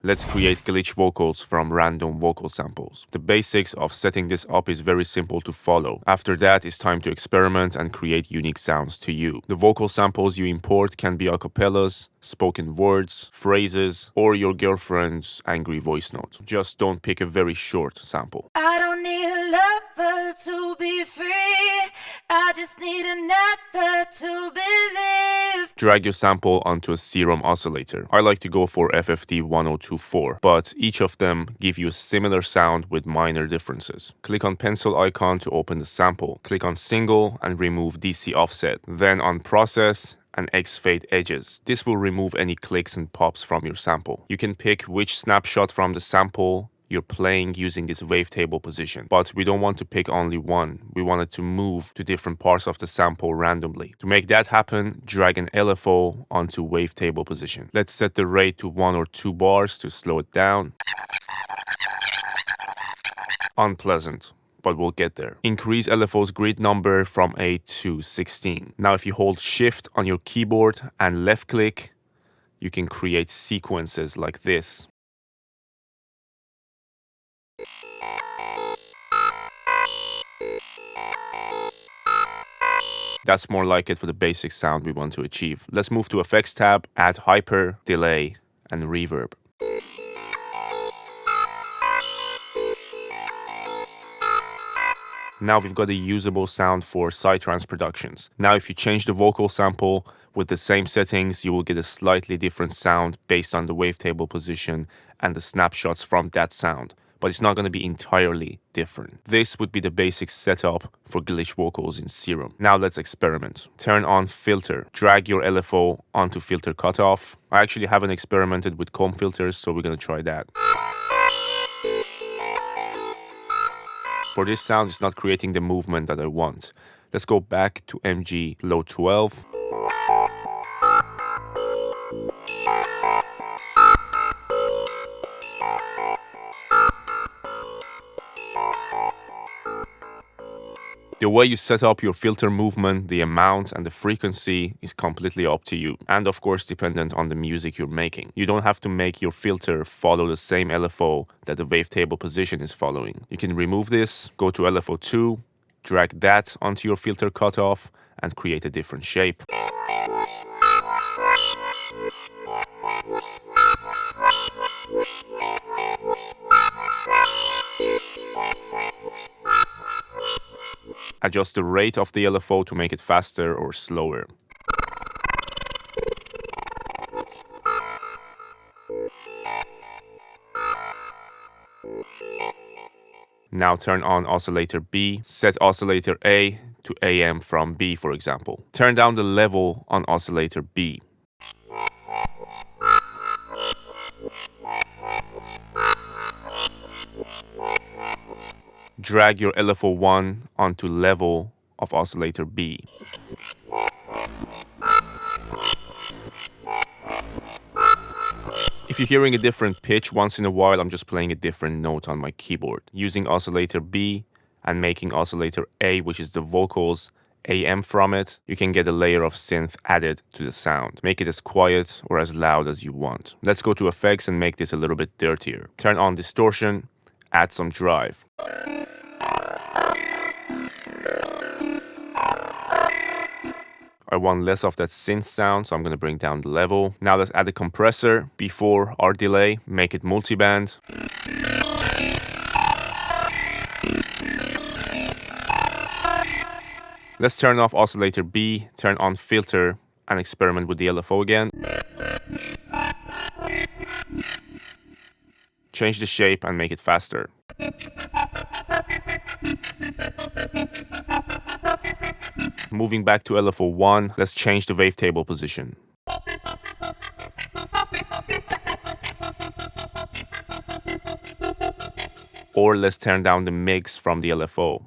Let's create glitch vocals from random vocal samples. The basics of setting this up is very simple to follow. After that, it's time to experiment and create unique sounds to you. The vocal samples you import can be acapellas, spoken words, phrases, or your girlfriend's angry voice note. Just don't pick a very short sample. I don't need a lover to be free. I just need another to believe. Drag your sample onto a Serum oscillator. I like to go for FFT 1024, but each of them give you a similar sound with minor differences. Click on pencil icon to open the sample. Click on single and remove DC offset. Then on process and X-fade edges. This will remove any clicks and pops from your sample. You can pick which snapshot from the sample you're playing using this wavetable position. But we don't want to pick only one. We want it to move to different parts of the sample randomly. To make that happen, drag an LFO onto wavetable position. Let's set the rate to 1 or 2 bars to slow it down. Unpleasant, but we'll get there. Increase LFO's grid number from 8 to 16. Now if you hold shift on your keyboard and left click, you can create sequences like this. That's more like it for the basic sound we want to achieve. Let's move to Effects tab, add hyper, delay, and reverb. Now we've got a usable sound for Psytrance productions. Now if you change the vocal sample with the same settings, you will get a slightly different sound based on the wavetable position and the snapshots from that sound. But it's not going to be entirely different. This would be the basic setup for glitch vocals in Serum. Now let's experiment. Turn on filter. Drag your LFO onto filter cutoff. I actually haven't experimented with comb filters, so we're going to try that. For this sound, it's not creating the movement that I want. Let's go back to MG low 12. The way you set up your filter movement, the amount and the frequency is completely up to you, and of course dependent on the music you're making. You don't have to make your filter follow the same LFO that the wavetable position is following. You can remove this, go to LFO 2, drag that onto your filter cutoff and create a different shape. Adjust the rate of the LFO to make it faster or slower. Now turn on oscillator B, set oscillator A to AM from B, for example. Turn down the level on oscillator B. Drag your LFO 1 onto level of oscillator B. If you're hearing a different pitch once in a while, I'm just playing a different note on my keyboard. Using oscillator B and making oscillator A, which is the vocals, AM from it, you can get a layer of synth added to the sound. Make it as quiet or as loud as you want. Let's go to effects and make this a little bit dirtier. Turn on distortion, add some drive. I want less of that synth sound, so I'm going to bring down the level. Now let's add a compressor before our delay, make it multiband. Let's turn off oscillator B, turn on filter, and experiment with the LFO again. Change the shape and make it faster. Moving back to LFO 1, let's change the wavetable position. Or let's turn down the mix from the LFO.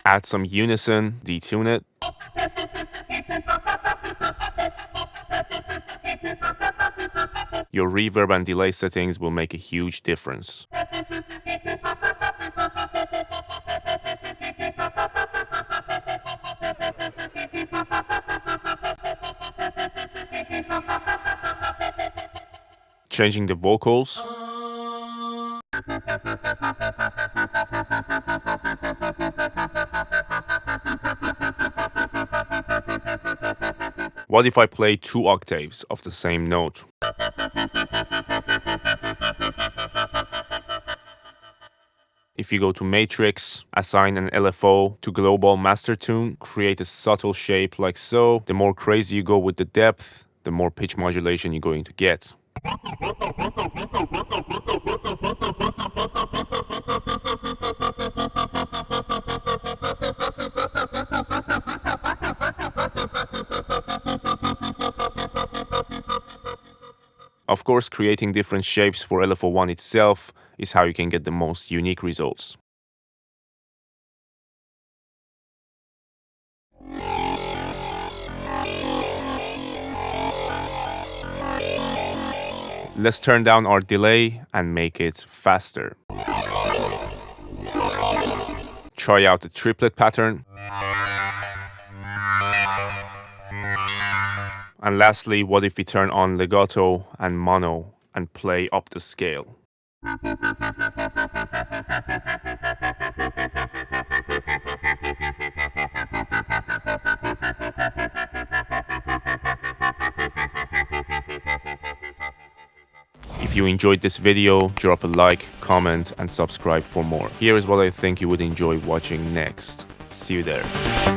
Add some unison, detune it. Your reverb and delay settings will make a huge difference. Changing the vocals. What if I play 2 octaves of the same note? If you go to Matrix, assign an LFO to global master tune, create a subtle shape like so. The more crazy you go with the depth, the more pitch modulation you're going to get. Of course, creating different shapes for LFO1 itself is how you can get the most unique results. Let's turn down our delay and make it faster. Try out the triplet pattern. And lastly, what if we turn on legato and mono and play up the scale? If you enjoyed this video, drop a like, comment, and subscribe for more. Here is what I think you would enjoy watching next. See you there.